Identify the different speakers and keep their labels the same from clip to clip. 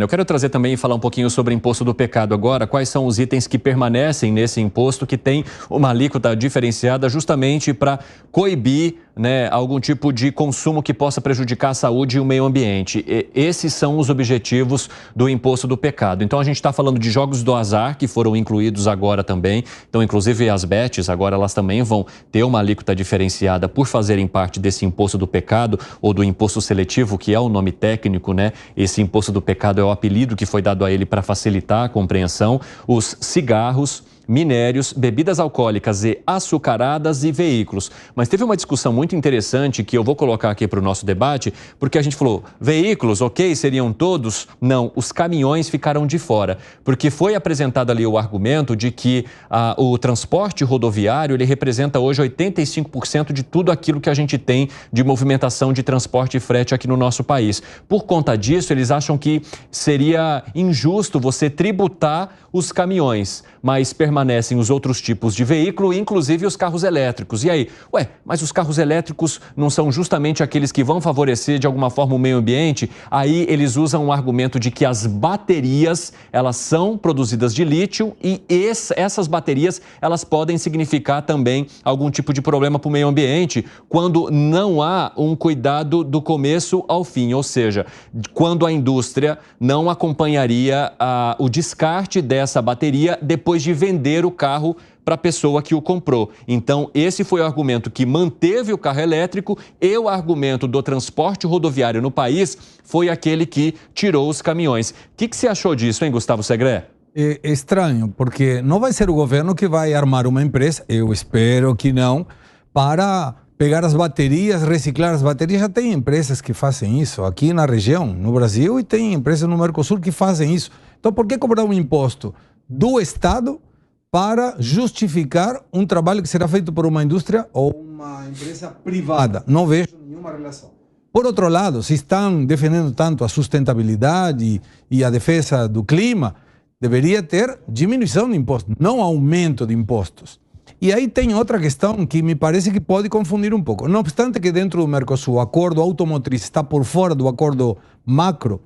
Speaker 1: Eu quero trazer também e falar um pouquinho sobre imposto do pecado agora. Quais são os itens que permanecem nesse imposto que tem uma alíquota diferenciada justamente para coibir, né, algum tipo de consumo que possa prejudicar a saúde e o meio ambiente. Esses são os objetivos do imposto do pecado. Então a gente está falando de jogos do azar que foram incluídos agora também. Então inclusive as bets agora elas também vão ter uma alíquota diferenciada por fazerem parte desse imposto do pecado ou do imposto seletivo, que é o nome técnico, né? Esse imposto do pecado é o apelido que foi dado a ele para facilitar a compreensão. Os cigarros, minérios, bebidas alcoólicas e açucaradas e veículos. Mas teve uma discussão muito interessante que eu vou colocar aqui para o nosso debate, porque a gente falou, veículos, ok, seriam todos? Não, os caminhões ficaram de fora, porque foi apresentado ali o argumento de que o transporte rodoviário, ele representa hoje 85% de tudo aquilo que a gente tem de movimentação de transporte e frete aqui no nosso país. Por conta disso, eles acham que seria injusto você tributar os caminhões, mas permanecem os outros tipos de veículo, inclusive os carros elétricos. E aí? Mas os carros elétricos não são justamente aqueles que vão favorecer de alguma forma o meio ambiente? Aí eles usam o argumento de que as baterias, elas são produzidas de lítio e essas baterias, elas podem significar também algum tipo de problema para o meio ambiente quando não há um cuidado do começo ao fim, ou seja, quando a indústria não acompanharia o descarte dessa bateria depois de vender o carro para a pessoa que o comprou. Então, esse foi o argumento que manteve o carro elétrico e o argumento do transporte rodoviário no país foi aquele que tirou os caminhões. O que você achou disso, hein, Gustavo Segré?
Speaker 2: É estranho, porque não vai ser o governo que vai armar uma empresa, eu espero que não, para pegar as baterias, reciclar as baterias. Já tem empresas que fazem isso aqui na região, no Brasil, e tem empresas no Mercosul que fazem isso. Então, por que cobrar um imposto do Estado para justificar um trabalho que será feito por uma indústria ou uma empresa privada? Não vejo nenhuma relação. Por outro lado, se estão defendendo tanto a sustentabilidade e a defesa do clima, deveria ter diminuição de impostos, não aumento de impostos. E aí tem outra questão que me parece que pode confundir um pouco. Não obstante que dentro do Mercosul o acordo automotriz está por fora do acordo macro,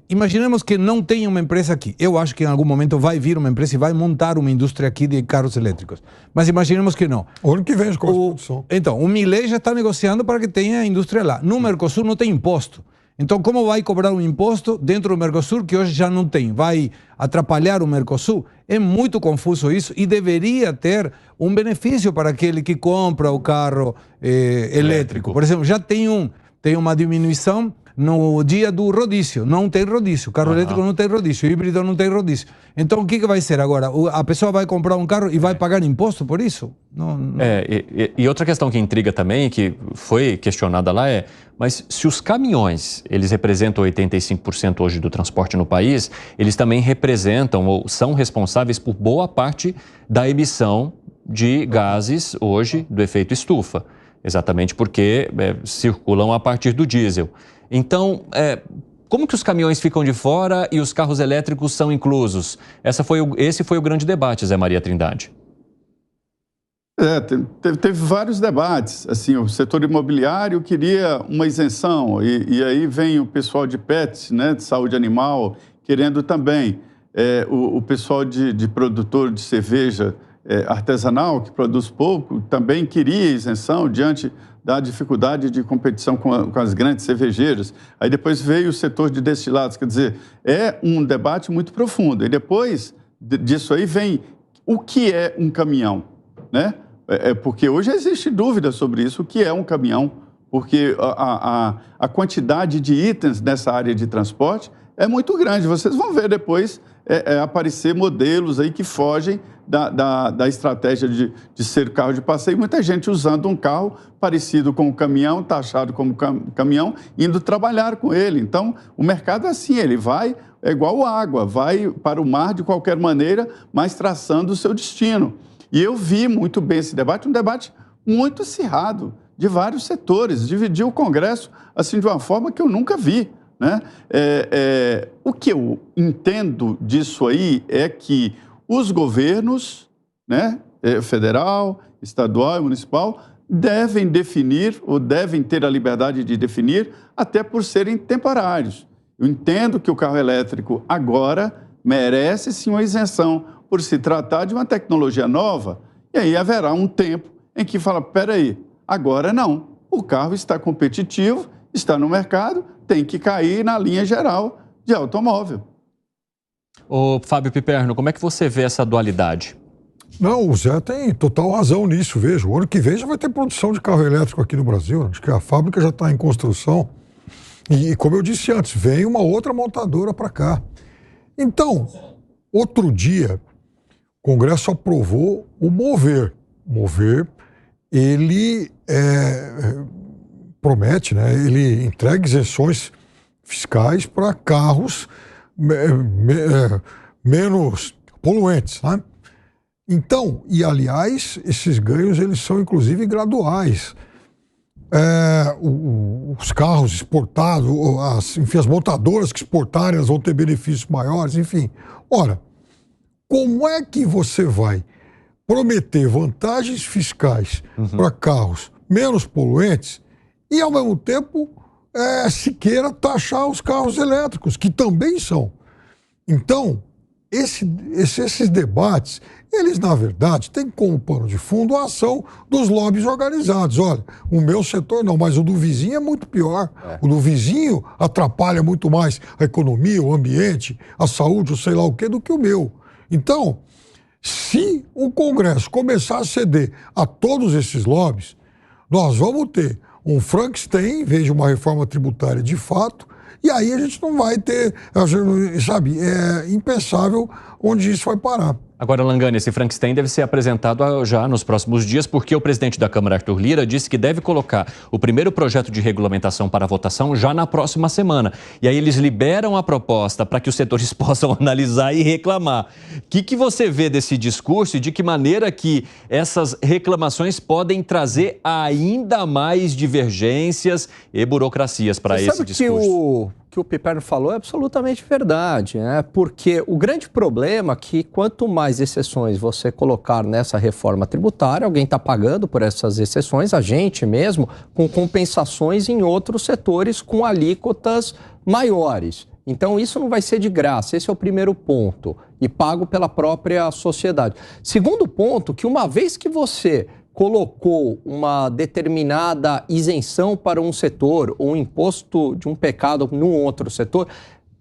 Speaker 2: imaginemos que não tenha uma empresa aqui. Eu acho que em algum momento vai vir uma empresa e vai montar uma indústria aqui de carros elétricos. Mas imaginemos que não.
Speaker 3: O ano que vem, com a produção.
Speaker 2: Então, o Milei já está negociando para que tenha indústria lá. No Mercosul não tem imposto. Então, como vai cobrar um imposto dentro do Mercosul que hoje já não tem? Vai atrapalhar o Mercosul? É muito confuso isso e deveria ter um benefício para aquele que compra o carro elétrico. Por exemplo, já tem uma diminuição no dia do rodízio. Não tem rodízio. O carro elétrico não tem rodízio. O híbrido não tem rodízio. Então, o que vai ser agora? A pessoa vai comprar um carro e vai pagar imposto por isso? Não.
Speaker 1: E outra questão que intriga também, que foi questionada lá mas se os caminhões, eles representam 85% hoje do transporte no país, eles também representam ou são responsáveis por boa parte da emissão de gases hoje do efeito estufa. Exatamente porque circulam a partir do diesel. Então, como que os caminhões ficam de fora e os carros elétricos são inclusos? Esse foi o grande debate, Zé Maria Trindade.
Speaker 4: Teve vários debates. Assim, o setor imobiliário queria uma isenção e aí vem o pessoal de pets, né, de saúde animal, querendo também. O pessoal de produtor de cerveja artesanal, que produz pouco, também queria isenção diante da dificuldade de competição com as grandes cervejeiras. Aí depois veio o setor de destilados, quer dizer, é um debate muito profundo. E depois disso aí vem o que é um caminhão, né? Porque hoje existe dúvida sobre isso, o que é um caminhão, porque a quantidade de itens nessa área de transporte é muito grande. Vocês vão ver depois aparecer modelos aí que fogem da estratégia de ser carro de passeio. Muita gente usando um carro parecido com um caminhão, taxado como caminhão, indo trabalhar com ele. Então, o mercado é assim, ele vai, é igual água, vai para o mar de qualquer maneira, mas traçando o seu destino. E eu vi muito bem esse debate, um debate muito acirrado, de vários setores, dividiu o Congresso assim de uma forma que eu nunca vi, né? O que eu entendo disso aí é que os governos, né, federal, estadual e municipal, devem definir ou devem ter a liberdade de definir, até por serem temporários. Eu entendo que o carro elétrico agora merece sim uma isenção por se tratar de uma tecnologia nova, e aí haverá um tempo em que fala, peraí, agora não, o carro está competitivo, está no mercado, tem que cair na linha geral de automóvel.
Speaker 1: Ô, Fábio Piperno, como é que você vê essa dualidade?
Speaker 3: Não, o Zé tem total razão nisso, veja. O ano que vem já vai ter produção de carro elétrico aqui no Brasil. Acho que a fábrica já está em construção. E como eu disse antes, vem uma outra montadora para cá. Então, outro dia, o Congresso aprovou o Mover. O Mover, ele promete, né? Ele entrega isenções fiscais para carros menos poluentes, né? Então, e aliás, esses ganhos eles são inclusive graduais. Os carros exportados, enfim, as montadoras que exportarem, elas vão ter benefícios maiores, enfim. Ora, como é que você vai prometer vantagens fiscais para carros menos poluentes e, ao mesmo tempo, se queira taxar os carros elétricos, que também são? Então, esses debates, eles, na verdade, têm como pano de fundo a ação dos lobbies organizados. Olha, o meu setor não, mas o do vizinho é muito pior. O do vizinho atrapalha muito mais a economia, o ambiente, a saúde, ou sei lá o quê, do que o meu. Então, se o Congresso começar a ceder a todos esses lobbies, nós vamos ter um Frankenstein em vez de uma reforma tributária de fato, e aí a gente não vai ter, sabe, é impensável onde isso vai parar.
Speaker 1: Agora, Langani, esse Frankenstein deve ser apresentado já nos próximos dias, porque o presidente da Câmara, Arthur Lira, disse que deve colocar o primeiro projeto de regulamentação para votação já na próxima semana. E aí eles liberam a proposta para que os setores possam analisar e reclamar. O que você vê desse discurso e de que maneira que essas reclamações podem trazer ainda mais divergências e burocracias para esse discurso?
Speaker 5: Que o Piperno falou é absolutamente verdade, né? Porque o grande problema é que quanto mais exceções você colocar nessa reforma tributária, alguém está pagando por essas exceções, a gente mesmo, com compensações em outros setores com alíquotas maiores. Então isso não vai ser de graça, esse é o primeiro ponto, e pago pela própria sociedade. Segundo ponto, que uma vez que você colocou uma determinada isenção para um setor ou um imposto de um pecado num outro setor,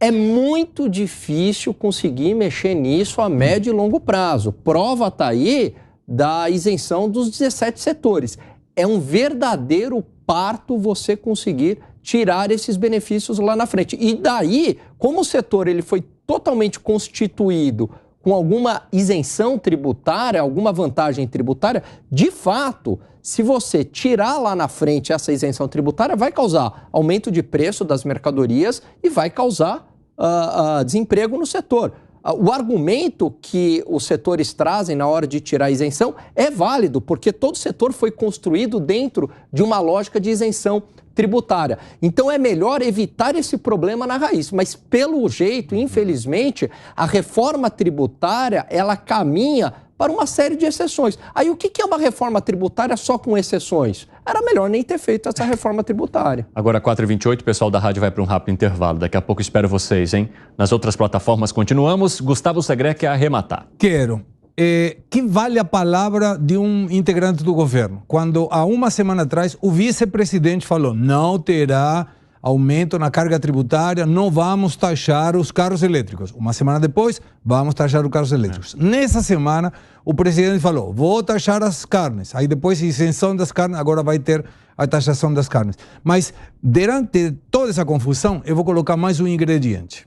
Speaker 5: é muito difícil conseguir mexer nisso a médio e longo prazo. Prova está aí da isenção dos 17 setores. É um verdadeiro parto você conseguir tirar esses benefícios lá na frente. E daí, como o setor ele foi totalmente constituído com alguma isenção tributária, alguma vantagem tributária, de fato, se você tirar lá na frente essa isenção tributária, vai causar aumento de preço das mercadorias e vai causar desemprego no setor. O argumento que os setores trazem na hora de tirar a isenção é válido, porque todo setor foi construído dentro de uma lógica de isenção tributária. Então é melhor evitar esse problema na raiz. Mas pelo jeito, infelizmente, a reforma tributária, ela caminha para uma série de exceções. Aí o que é uma reforma tributária só com exceções? Era melhor nem ter feito essa reforma tributária.
Speaker 1: Agora, 4h28, o pessoal da rádio vai para um rápido intervalo. Daqui a pouco espero vocês, hein? Nas outras plataformas continuamos. Gustavo Segré quer arrematar.
Speaker 2: Quero. Que vale a palavra de um integrante do governo? Quando há uma semana atrás o vice-presidente falou não terá aumento na carga tributária, não vamos taxar os carros elétricos. Uma semana depois, vamos taxar os carros elétricos. Nessa semana, o presidente falou, vou taxar as carnes. Aí depois, isenção das carnes, agora vai ter a taxação das carnes. Mas, durante toda essa confusão, eu vou colocar mais um ingrediente.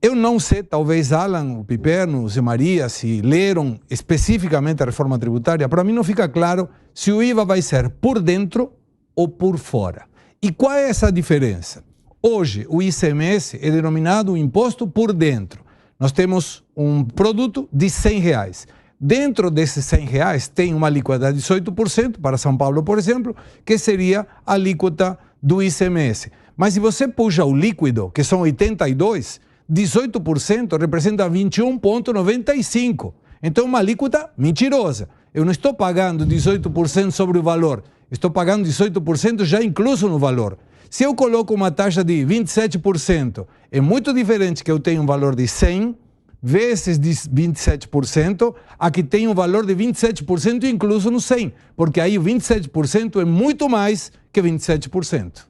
Speaker 2: Eu não sei, talvez Alan, o Piperno, o Zé Maria, se leram especificamente a reforma tributária, para mim não fica claro se o IVA vai ser por dentro ou por fora. E qual é essa diferença? Hoje, o ICMS é denominado um imposto por dentro. Nós temos um produto de R$100. Dentro desses R$100 tem uma alíquota de 18%, para São Paulo, por exemplo, que seria a alíquota do ICMS. Mas se você puxa o líquido, que são 82%, 18% representa 21,95%. Então é uma alíquota mentirosa. Eu não estou pagando 18% sobre o valor, estou pagando 18% já incluso no valor. Se eu coloco uma taxa de 27%, é muito diferente que eu tenho um valor de 100 vezes de 27%, a que tem um valor de 27% incluso no 100, porque aí o 27% é muito mais que 27%.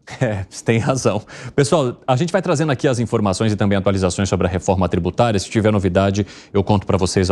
Speaker 1: Você tem razão. Pessoal, a gente vai trazendo aqui as informações e também atualizações sobre a reforma tributária. Se tiver novidade, eu conto para vocês